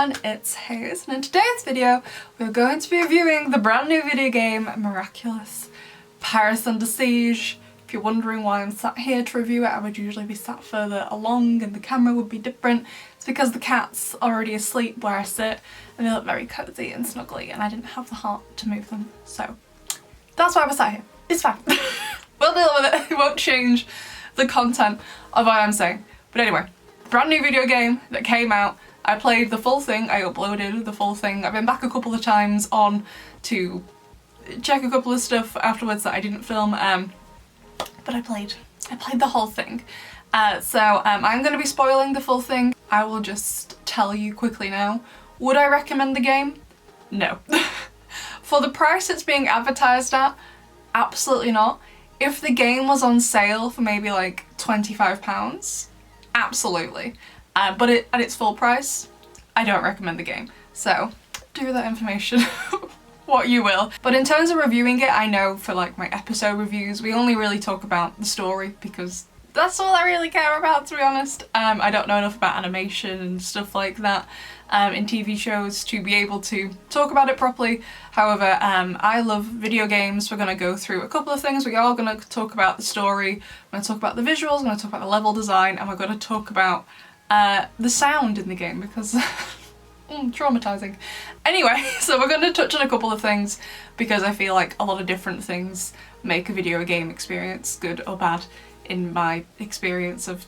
everyone, it's Hayes, and in today's video we're going to be reviewing the brand new video game Miraculous, Paris Under Siege. If you're wondering why I'm sat here to review it, I would usually be sat further along and the camera would be different. It's because the cat's already asleep where I sit and they look very cozy and snuggly and I didn't have the heart to move them, so that's why we're sat here. It's fine. We'll deal with it. It won't change the content of what I'm saying. But anyway, brand new video game that came out. I played the full thing, I uploaded the full thing. I've been back a couple of times on to check a couple of stuff afterwards that I didn't film, but I played the whole thing. So I'm going to be spoiling the full thing. I will just tell you quickly now. Would I recommend the game? No. For the price it's being advertised at, absolutely not. If the game was on sale for maybe like £25, absolutely. But at its full price, I don't recommend the game. So do with that information what you will. But in terms of reviewing it, I know for like my episode reviews, we only really talk about the story because that's all I really care about, to be honest. I don't know enough about animation and stuff like that in TV shows to be able to talk about it properly. However, I love video games. We're going to go through a couple of things. We are going to talk about the story, we're going to talk about the visuals, we're going to talk about the level design, and we're going to talk about the sound in the game because traumatizing. Anyway, so we're going to touch on a couple of things because I feel like a lot of different things make a video game experience good or bad in my experience of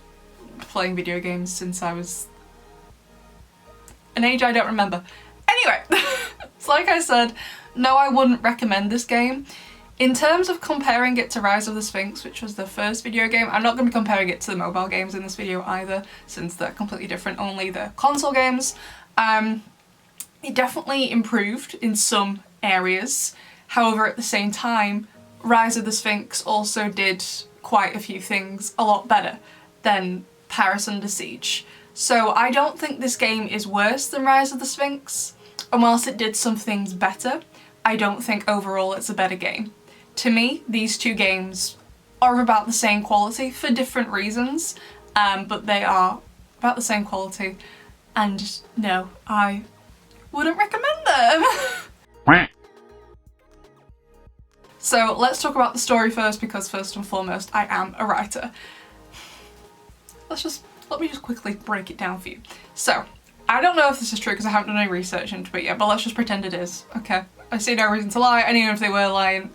playing video games since I was an age I don't remember. Anyway, so like I said, no, I wouldn't recommend this game. In terms of comparing it to Rise of the Sphinx, which was the first video game, I'm not going to be comparing it to the mobile games in this video either, since they're completely different, only the console games. It definitely improved in some areas. However, at the same time, Rise of the Sphinx also did quite a few things a lot better than Paris Under Siege. So I don't think this game is worse than Rise of the Sphinx, and whilst it did some things better, I don't think overall it's a better game. To me, these two games are about the same quality for different reasons, but they are about the same quality, and no, I wouldn't recommend them. So let's talk about the story first, because first and foremost, I am a writer. Let me just quickly break it down for you. So, I don't know if this is true because I haven't done any research into it yet, but let's just pretend it is, okay? I see no reason to lie, and even if they were lying,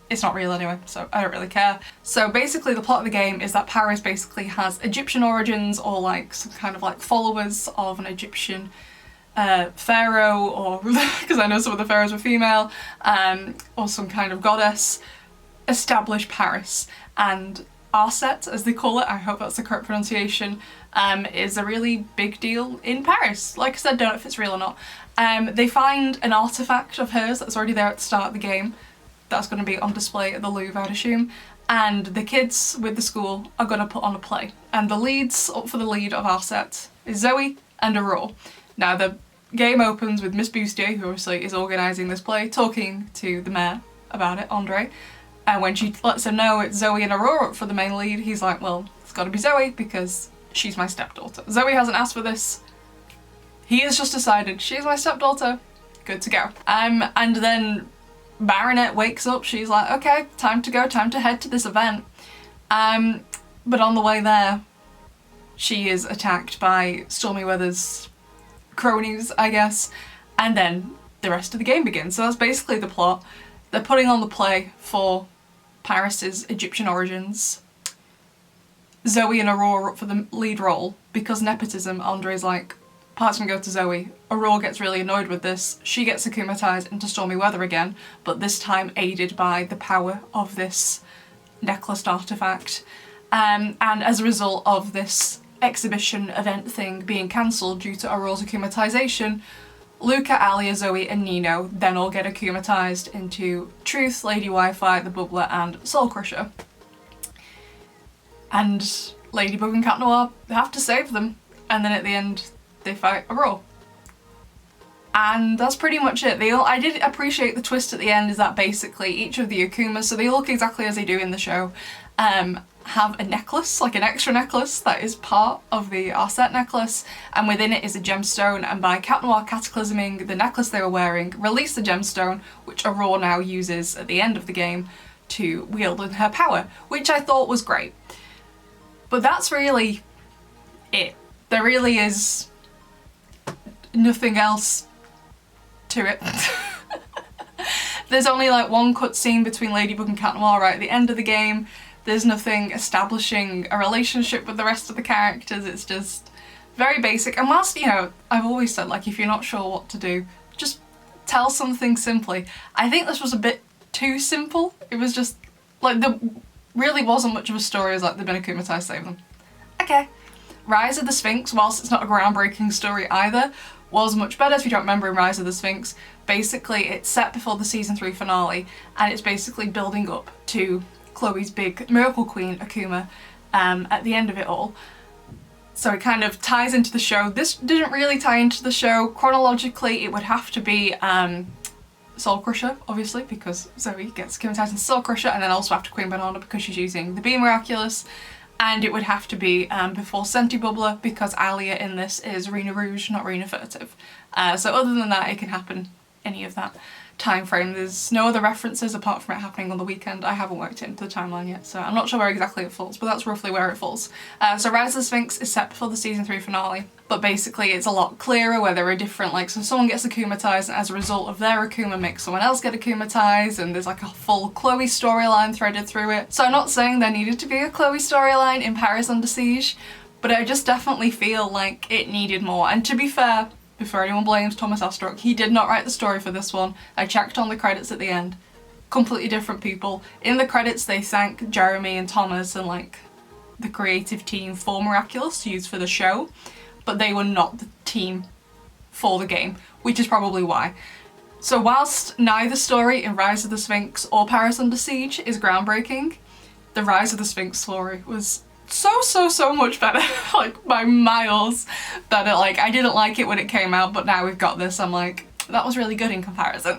it's not real anyway, so I don't really care. So basically the plot of the game is that Paris basically has Egyptian origins, or like some kind of like followers of an Egyptian pharaoh, or because I know some of the pharaohs were female, or some kind of goddess, establish Paris. And Arset, as they call it, I hope that's the correct pronunciation, is a really big deal in Paris. Like I said, don't know if it's real or not. They find an artifact of hers that's already there at the start of the game. That's going to be on display at the Louvre, I'd assume. And the kids with the school are going to put on a play. And the leads up for the lead of Arset is Zoe and Aurore. Now the game opens with Miss Bustier, who obviously is organising this play, talking to the mayor about it, Andre. And when she lets him know it's Zoe and Aurora up for the main lead, he's like, well, it's got to be Zoe because she's my stepdaughter. Zoe hasn't asked for this. He has just decided she's my stepdaughter. Good to go. And then Baronet wakes up. She's like, okay, time to go, time to head to this event. But on the way there, she is attacked by Stormy Weather's cronies, I guess. And then the rest of the game begins. So that's basically the plot. They're putting on the play for Paris's Egyptian origins. Zoe and Aurora are up for the lead role because nepotism. Andre's like, parts gonna go to Zoe. Aurora gets really annoyed with this. She gets akumatized into Stormy Weather again, but this time aided by the power of this necklace artifact. And as a result of this exhibition event thing being cancelled due to Aurora's akumatization, Luca, Alia, Zoe and Nino then all get akumatized into Truth, Lady Wi-Fi, the Bubbler and Soul Crusher. And Ladybug and Cat Noir have to save them, and then at the end they fight Aurora. And that's pretty much it. I did appreciate the twist at the end, is that basically each of the Akumas, so they look exactly as they do in the show, have a necklace, like an extra necklace that is part of the Arset necklace, and within it is a gemstone, and by Cat Noir cataclysming the necklace they were wearing, released the gemstone, which Aurora now uses at the end of the game to wield in her power, which I thought was great. But that's really it. There really is nothing else to it. There's only like one cutscene between Ladybug and Cat Noir right at the end of the game. There's nothing establishing a relationship with the rest of the characters. It's just very basic. And whilst, you know, I've always said, like, if you're not sure what to do, just tell something simply. I think this was a bit too simple. It was just, like, there really wasn't much of a story as, like, they've been akumatized, save them. Okay. Rise of the Sphinx, whilst it's not a groundbreaking story either, was much better. If you don't remember in Rise of the Sphinx, basically it's set before the season 3 finale, and it's basically building up to Chloe's big Miracle Queen, Akuma, at the end of it all. So it kind of ties into the show. This didn't really tie into the show. Chronologically, it would have to be Soul Crusher, obviously, because Zoe gets akumatized in Soul Crusher, and then also after Queen Banana because she's using the Be Miraculous. And it would have to be before Senti Bubbler, because Alia in this is Rena Rouge, not Rena Furtive. So other than that, it can happen any of that time frame. There's no other references apart from it happening on the weekend. I haven't worked it into the timeline yet, so I'm not sure where exactly it falls, but that's roughly where it falls. So Rise of the Sphinx is set before the season 3 finale, but basically it's a lot clearer where there are different, like, so someone gets akumatized, and as a result of their Akuma makes someone else get akumatized, and there's like a full Chloe storyline threaded through it. So I'm not saying there needed to be a Chloe storyline in Paris Under Siege, but I just definitely feel like it needed more. And to be fair, before anyone blames Thomas Astruc, he did not write the story for this one. I checked on the credits at the end. Completely different people. In the credits they thank Jeremy and Thomas and like the creative team for Miraculous to use for the show, but they were not the team for the game, which is probably why. So whilst neither story in Rise of the Sphinx or Paris Under Siege is groundbreaking, the Rise of the Sphinx story was so much better, like by miles better. Like, I didn't like it when it came out, but now we've got this, I'm like, that was really good in comparison.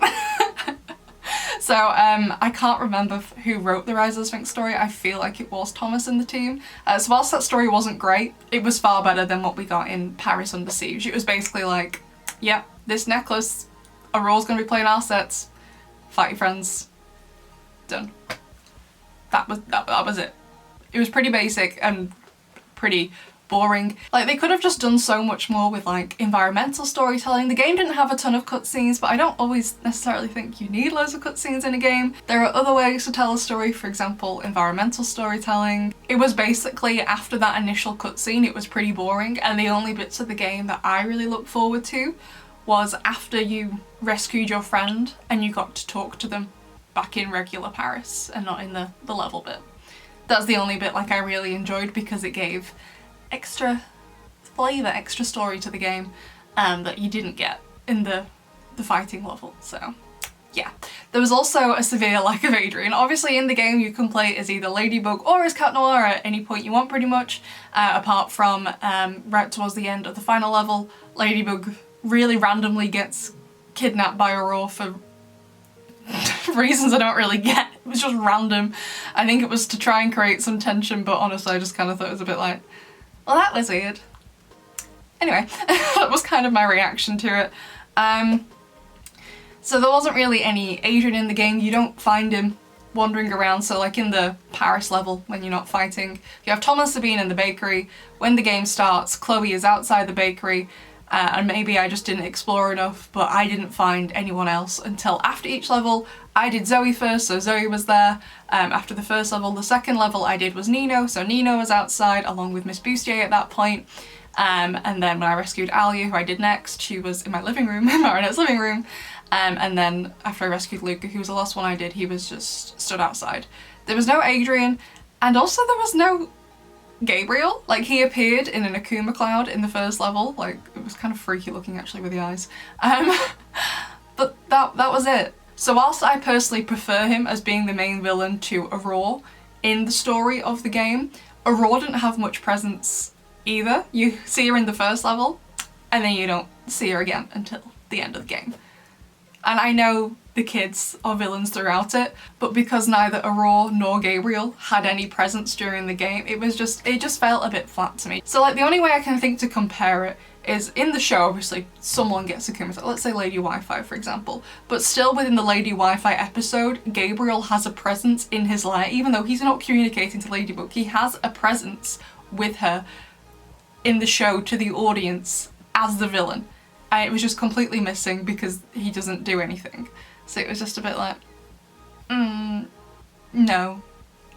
So I can't remember who wrote the Rise of the Sphinx story. I feel like it was Thomas in the team. So whilst that story wasn't great, it was far better than what we got in Paris Under Siege. It was basically like, yeah, this necklace, Aurora's gonna be playing our sets, fight your friends, done. That was it. It was pretty basic and pretty boring. Like, they could have just done so much more with like environmental storytelling. The game didn't have a ton of cutscenes, but I don't always necessarily think you need loads of cutscenes in a game. There are other ways to tell a story, for example, environmental storytelling. It was basically, after that initial cutscene, it was pretty boring, and the only bits of the game that I really looked forward to was after you rescued your friend and you got to talk to them back in regular Paris and not in the level bit. That's the only bit like I really enjoyed, because it gave extra flavour, extra story to the game that you didn't get in the fighting level. So yeah. There was also a severe lack of Adrian. Obviously in the game you can play as either Ladybug or as Cat Noir at any point you want pretty much, apart from right towards the end of the final level. Ladybug really randomly gets kidnapped by Aurora for reasons I don't really get. It was just random. I think it was to try and create some tension, but honestly I just kind of thought it was a bit like, well, that was weird. Anyway, that was kind of my reaction to it. So there wasn't really any Adrian in the game. You don't find him wandering around. So like in the Paris level, when you're not fighting, you have Thomas Sabine in the bakery. When the game starts, Chloe is outside the bakery. And maybe I just didn't explore enough, but I didn't find anyone else until after each level. I did Zoe first, so Zoe was there after the first level. The second level I did was Nino, so Nino was outside along with Miss Bustier at that point. And then when I rescued Alia, who I did next, she was in my living room, in Marinette's living room. And then after I rescued Luca, who was the last one I did, he was just stood outside. There was no Adrian, and also there was no Gabriel. Like, he appeared in an Akuma cloud in the first level. Like, it was kind of freaky looking actually with the eyes. But that was it. So whilst I personally prefer him as being the main villain to Aurora in the story of the game, Aurora didn't have much presence either. You see her in the first level, and then you don't see her again until the end of the game. And I know the kids are villains throughout it, but because neither Aurora nor Gabriel had any presence during the game, it just felt a bit flat to me. So like the only way I can think to compare it is in the show, obviously someone gets akumatized, let's say Lady Wi-Fi for example, but still within the Lady Wi-Fi episode, Gabriel has a presence in his lair. Even though he's not communicating to Ladybug, he has a presence with her in the show to the audience as the villain. And it was just completely missing because he doesn't do anything. So it was just a bit like, no.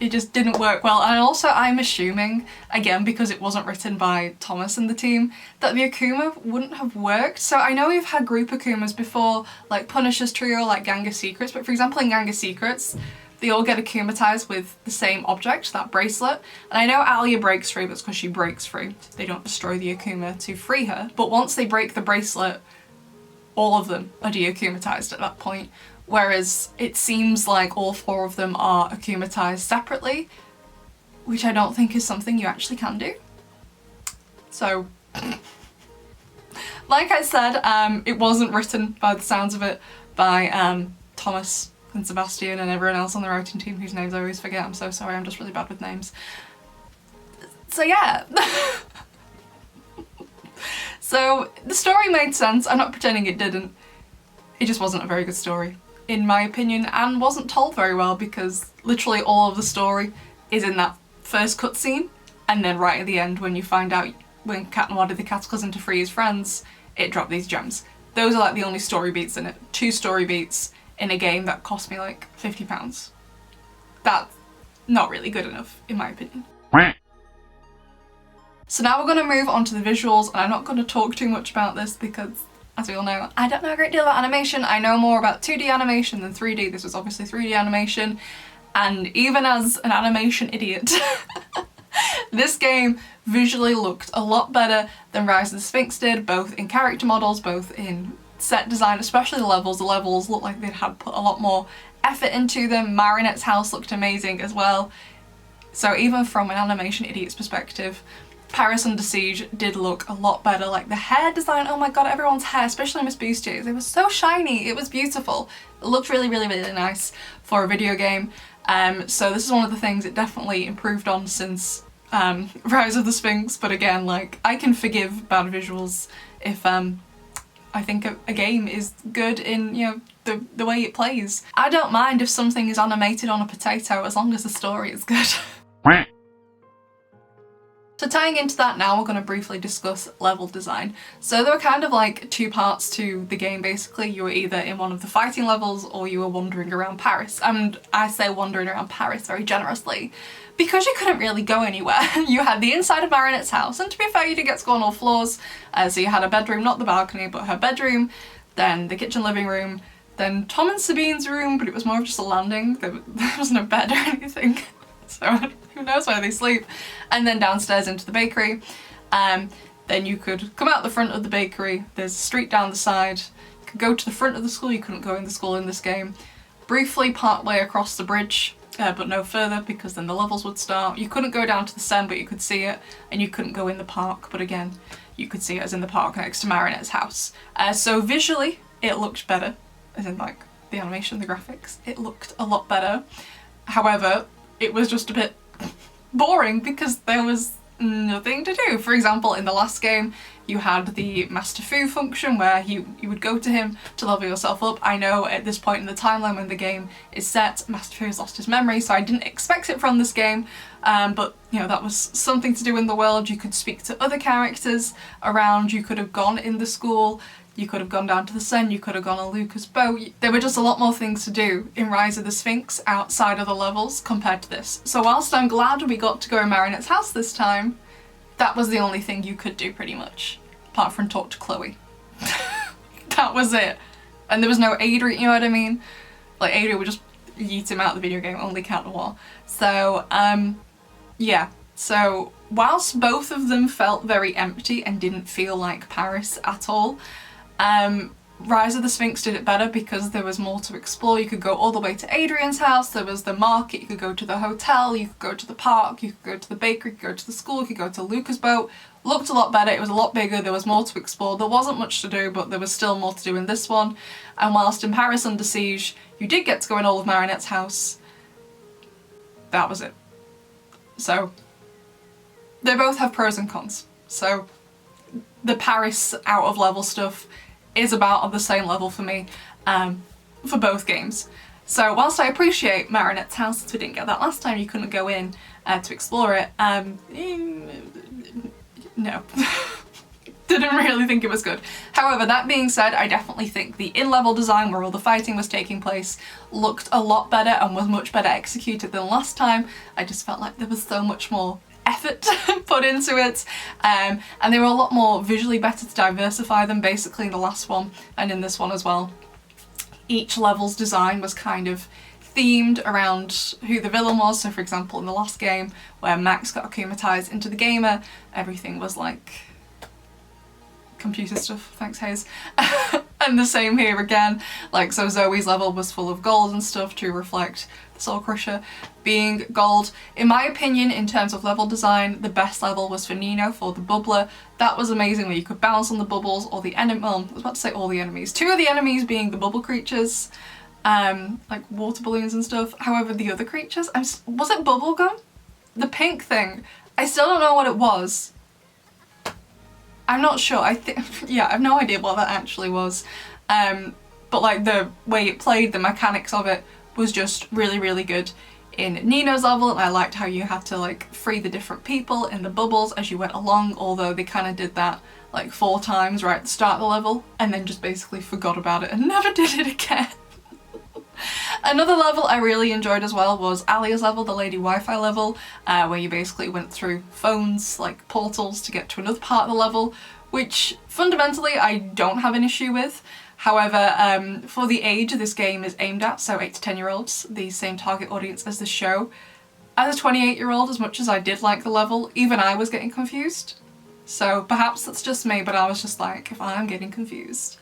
It just didn't work well. And also I'm assuming, again because it wasn't written by Thomas and the team, that the Akuma wouldn't have worked. So I know we've had group Akumas before, like Punisher's trio, like Gang of Secrets, but for example in Gang of Secrets, they all get akumatized with the same object, that bracelet. And I know Alia breaks free, but it's because she breaks free. They don't destroy the Akuma to free her. But once they break the bracelet, all of them are de-akumatized at that point. Whereas it seems like all 4 of them are akumatized separately, which I don't think is something you actually can do. So, like I said, it wasn't written, by the sounds of it, by Thomas and Sebastian and everyone else on the writing team whose names I always forget. I'm so sorry, I'm just really bad with names. So yeah. So the story made sense, I'm not pretending it didn't. It just wasn't a very good story, in my opinion, and wasn't told very well because literally all of the story is in that first cutscene, and then right at the end when you find out when Captain wanted the Cataclysm to free his friends, it dropped these gems. Those are like the only story beats in it. 2 story beats in a game that cost me like £50. That's not really good enough, in my opinion. So now we're going to move on to the visuals, and I'm not going to talk too much about this because, as we all know, I don't know a great deal about animation. I know more about 2D animation than 3D. This was obviously 3D animation, and even as an animation idiot, this game visually looked a lot better than Rise of the Sphinx did, both in character models, both in set design, especially the levels. The levels looked like they'd had put a lot more effort into them. Marinette's house looked amazing as well. So even from an animation idiot's perspective, Paris Under Siege did look a lot better. Like the hair design, oh my god, everyone's hair, especially Miss Boostier's, it was so shiny, it was beautiful. It looked really, really, really nice for a video game. So this is one of the things it definitely improved on since Rise of the Sphinx, but again, like, I can forgive bad visuals if I think a game is good in, you know, the way it plays. I don't mind if something is animated on a potato as long as the story is good. So tying into that now, we're going to briefly discuss level design. So there were kind of like 2 parts to the game basically. You were either in one of the fighting levels or you were wandering around Paris. And I say wandering around Paris very generously because you couldn't really go anywhere. You had the inside of Marinette's house, and to be fair, you did get to go on all floors. So you had a bedroom, not the balcony, but her bedroom, then the kitchen living room, then Tom and Sabine's room, but it was more of just a landing. There was no bed or anything. So who knows where they sleep. And then downstairs into the bakery. Then you could come out the front of the bakery, there's a street down the side, you could go to the front of the school, you couldn't go in the school in this game. Briefly part way across the bridge, but no further because then the levels would start. You couldn't go down to the Seine, but you could see it, and you couldn't go in the park, but again, you could see it as in the park next to Marinette's house. So visually, it looked better, as in like the animation, the graphics, it looked a lot better. However, it was just a bit boring because there was nothing to do. For example, in the last game, you had the Master Fu function where you would go to him to level yourself up. I know at this point in the timeline when the game is set, Master Fu has lost his memory, so I didn't expect it from this game, but you know, that was something to do in the world. You could speak to other characters around, you could have gone in the school, you could have gone down to the Seine, you could have gone on Lucas' boat. There were just a lot more things to do in Rise of the Sphinx outside of the levels compared to this. So whilst I'm glad we got to go in Marinette's house this time, that was the only thing you could do pretty much, apart from talk to Chloe. That was it. And there was no Adri, you know what I mean? Like Adri would just yeet him out of the video game, only count the war. So, yeah. So whilst both of them felt very empty and didn't feel like Paris at all, Rise of the Sphinx did it better because there was more to explore. You could go all the way to Adrian's house, there was the market, you could go to the hotel, you could go to the park, you could go to the bakery, you could go to the school, you could go to Luca's boat. Looked a lot better, it was a lot bigger, there was more to explore. There wasn't much to do, but there was still more to do in this one. And whilst in Paris Under Siege, you did get to go in all of Marinette's house, that was it. So, they both have pros and cons. So, the Paris out of level stuff is about on the same level for me for both games. So whilst I appreciate Marinette's house, since we didn't get that last time, you couldn't go in to explore it, no. Didn't really think it was good. However, that being said, I definitely think the in-level design where all the fighting was taking place looked a lot better and was much better executed than last time. I just felt like there was so much more effort put into it, and they were a lot more visually better to diversify them basically in the last one and in this one as well. Each level's design was kind of themed around who the villain was. So for example in the last game where Max got akumatized into the gamer, everything was like computer stuff, thanks Hayes. And the same here again, like so Zoe's level was full of gold and stuff to reflect the Soul Crusher being gold. In my opinion, in terms of level design, the best level was for Nino for the bubbler. That was amazing where you could bounce on the bubbles or the enemy, well, I was about to say all the enemies. Two of the enemies being the bubble creatures, like water balloons and stuff. However, the other creatures, was it bubblegum? The pink thing, I still don't know what it was. I'm not sure, I think, yeah, I have no idea what that actually was. But like the way it played, the mechanics of it was just really, really good in Nino's level, and I liked how you had to like free the different people in the bubbles as you went along, although they kind of did that like 4 times right at the start of the level and then just basically forgot about it and never did it again. Another level I really enjoyed as well was Alia's level, the Lady Wi-Fi level, where you basically went through phones, like portals, to get to another part of the level, which fundamentally I don't have an issue with. However, for the age this game is aimed at, so 8 to 10-year-olds, the same target audience as the show, as a 28-year-old, as much as I did like the level, even I was getting confused. So perhaps that's just me, but I was just like, if I'm getting confused,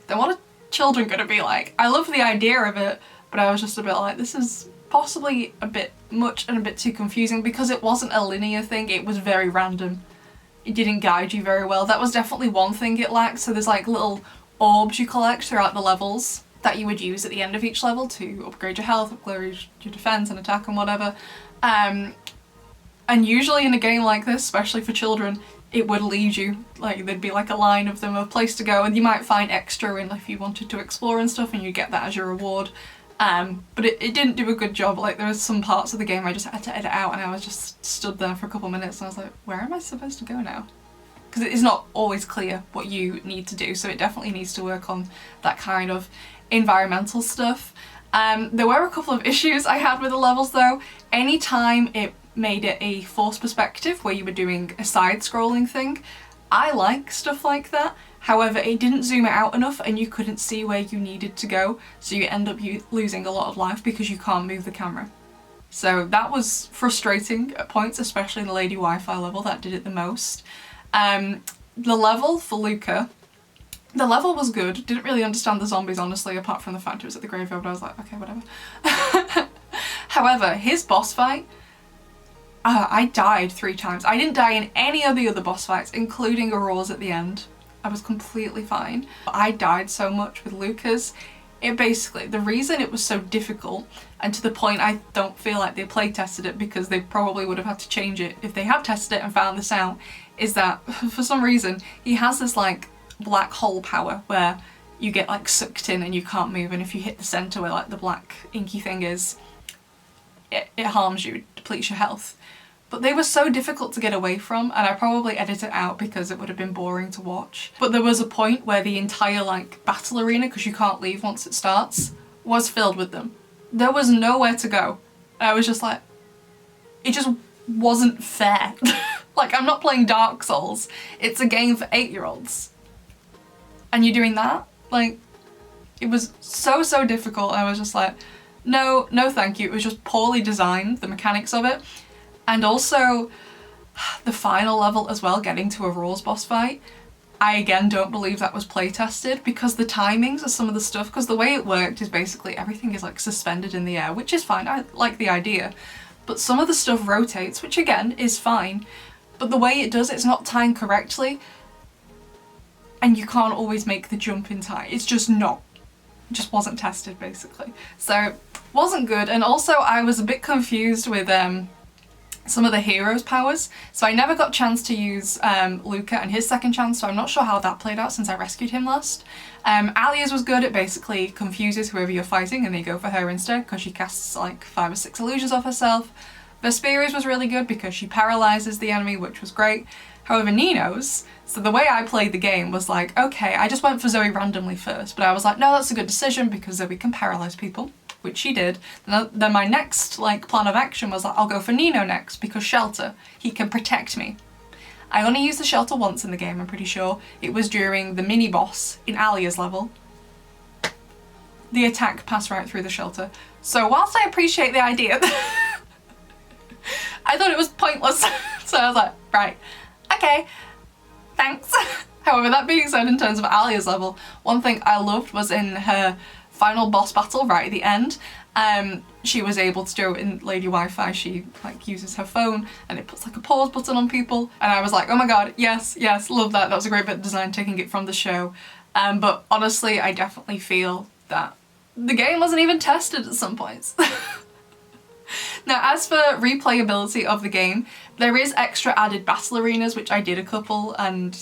then what are children gonna be like? I love the idea of it, but I was just a bit like, this is possibly a bit much and a bit too confusing because it wasn't a linear thing, it was very random. It didn't guide you very well. That was definitely one thing it lacked. So there's like little orbs you collect throughout the levels that you would use at the end of each level to upgrade your health, upgrade your defense and attack and whatever. And usually in a game like this, especially for children, it would lead you, like there'd be like a line of them, a place to go, and you might find extra in if you wanted to explore and stuff, and you get that as your reward. But it didn't do a good job. Like there was some parts of the game I just had to edit out, and I was just stood there for a couple of minutes and I was like, where am I supposed to go now? Because it is not always clear what you need to do, so it definitely needs to work on that kind of environmental stuff. There were a couple of issues I had with the levels though. Anytime it made it a forced perspective where you were doing a side-scrolling thing, I like stuff like that. However, it didn't zoom it out enough and you couldn't see where you needed to go, so you end up losing a lot of life because you can't move the camera. So that was frustrating at points, especially in the Lady Wi-Fi level, that did it the most. The level for Luca, the level was good. Didn't really understand the zombies, honestly, apart from the fact it was at the graveyard, but I was like, okay, whatever. However, his boss fight, I died 3 times. I didn't die in any of the other boss fights, including Aurora's at the end. I was completely fine. I died so much with Luca's. It basically, the reason it was so difficult, and to the point I don't feel like they play tested it because they probably would have had to change it if they had tested it and found this out, is that for some reason he has this like black hole power where you get like sucked in and you can't move, and if you hit the center where like the black inky thing is, it harms you, it depletes your health. But they were so difficult to get away from, and I probably edited it out because it would have been boring to watch. But there was a point where the entire like battle arena, because you can't leave once it starts, was filled with them. There was nowhere to go. I was just like, it just wasn't fair. Like, I'm not playing Dark Souls. It's a game for 8-year-olds. And you're doing that? Like, it was so difficult. I was just like, no thank you. It was just poorly designed, the mechanics of it. And also, the final level as well, getting to Aurora's boss fight, I again don't believe that was play tested, because the timings of some of the stuff, because the way it worked is basically everything is like suspended in the air, which is fine, I like the idea, but some of the stuff rotates, which again is fine, but the way it does it's not timed correctly, and you can't always make the jump in time. It's just not, just wasn't tested basically. So wasn't good, and also I was a bit confused with some of the heroes' powers. So I never got a chance to use Luca and his second chance, so I'm not sure how that played out since I rescued him last. Alia's was good. It basically confuses whoever you're fighting and they go for her instead because she casts like 5 or 6 illusions off herself. Vesperia's was really good because she paralyzes the enemy, which was great. However, Nino's, so the way I played the game was like, okay, I just went for Zoe randomly first, but I was like, no, that's a good decision because Zoe can paralyze people, which she did. Then my next like plan of action was like, I'll go for Nino next because shelter, he can protect me. I only used the shelter once in the game, I'm pretty sure. It was during the mini boss in Alia's level. The attack passed right through the shelter. So whilst I appreciate the idea, I thought it was pointless. So I was like, right, okay, thanks. However, that being said, in terms of Alia's level, one thing I loved was in her final boss battle right at the end, she was able to do it in Lady Wi-Fi. She like uses her phone and it puts like a pause button on people, and I was like, oh my god, yes, yes, love that. That was a great bit of design, taking it from the show. But honestly, I definitely feel that the game wasn't even tested at some points. Now, as for replayability of the game, there is extra added battle arenas, which I did a couple, and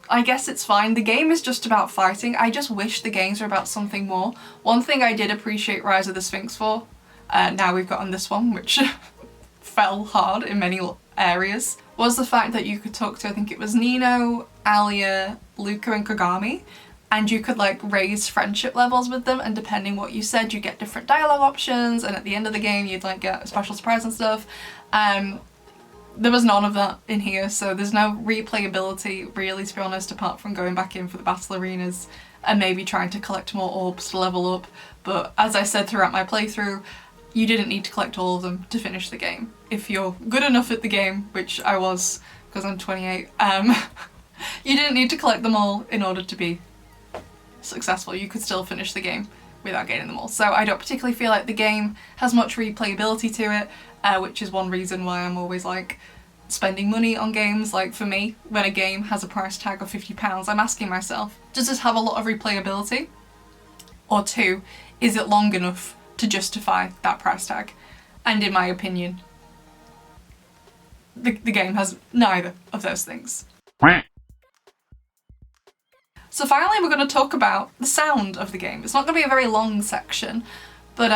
I guess it's fine. The game is just about fighting. I just wish the games were about something more. One thing I did appreciate Rise of the Sphinx for, now we've gotten this one, which fell hard in many areas, was the fact that you could talk to, I think it was Nino, Alia, Luca and Kagami, and you could like raise friendship levels with them, and depending what you said you get different dialogue options, and at the end of the game you'd like get a special surprise and stuff. There was none of that in here, so there's no replayability really, to be honest, apart from going back in for the battle arenas and maybe trying to collect more orbs to level up. But as I said throughout my playthrough, you didn't need to collect all of them to finish the game. If you're good enough at the game, which I was because I'm 28, you didn't need to collect them all in order to be successful. You could still finish the game without getting them all. So I don't particularly feel like the game has much replayability to it, which is one reason why I'm always like spending money on games. Like for me, when a game has a price tag of £50, I'm asking myself, does this have a lot of replayability? Or 2, is it long enough to justify that price tag? And in my opinion, the game has neither of those things. So finally we're going to talk about the sound of the game. It's not going to be a very long section, but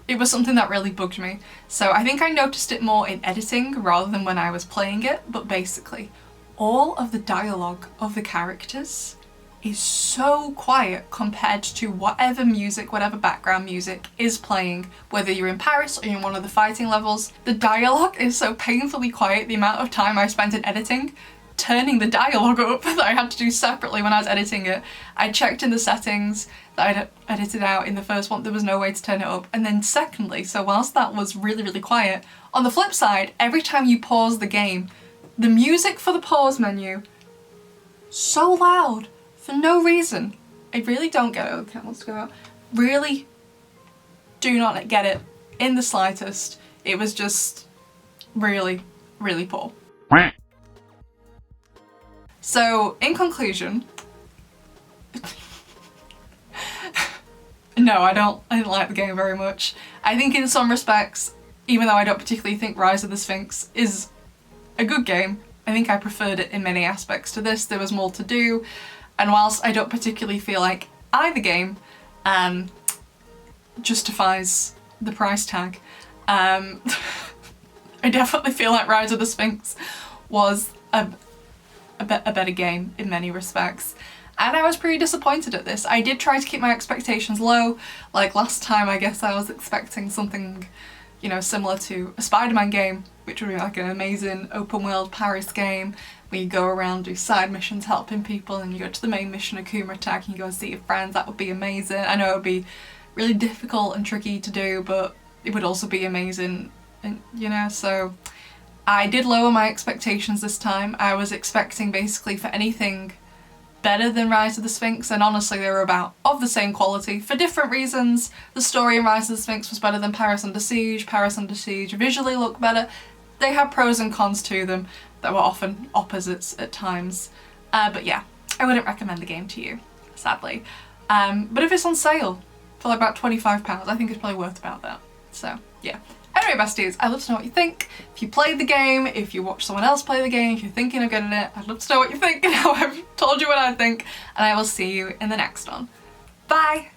it was something that really bugged me. So I think I noticed it more in editing rather than when I was playing it, but basically all of the dialogue of the characters is so quiet compared to whatever music, whatever background music is playing, whether you're in Paris or you're in one of the fighting levels. The dialogue is so painfully quiet. The amount of time I spent in editing turning the dialogue up that I had to do separately when I was editing it. I checked in the settings that I'd edited out in the first one, there was no way to turn it up. And then secondly, so whilst that was really, really quiet, on the flip side, every time you pause the game, the music for the pause menu, so loud, for no reason. I really don't get it. Oh, the cat wants to go out. Really do not get it in the slightest. It was just really, really poor. So, in conclusion, no, I didn't like the game very much. I think in some respects, even though I don't particularly think Rise of the Sphinx is a good game, I think I preferred it in many aspects to this. There was more to do, and whilst I don't particularly feel like either game justifies the price tag, I definitely feel like Rise of the Sphinx was a better game in many respects. And I was pretty disappointed at this. I did try to keep my expectations low. Like last time, I guess I was expecting something, you know, similar to a Spider-Man game, which would be like an amazing open world Paris game where you go around, do side missions helping people, and you go to the main mission, Akuma Attack, and you go and see your friends. That would be amazing. I know it would be really difficult and tricky to do, but it would also be amazing, and you know, so I did lower my expectations this time. I was expecting basically for anything better than Rise of the Sphinx, and honestly they were about of the same quality for different reasons. The story in Rise of the Sphinx was better than Paris Under Siege. Paris Under Siege visually looked better. They had pros and cons to them that were often opposites at times. But yeah, I wouldn't recommend the game to you, sadly. But if it's on sale for like about £25, I think it's probably worth about that. So yeah. Anyway, besties, I'd love to know what you think. If you played the game, if you watch someone else play the game, if you're thinking of getting it, I'd love to know what you think. Now I've told you what I think, and I will see you in the next one. Bye!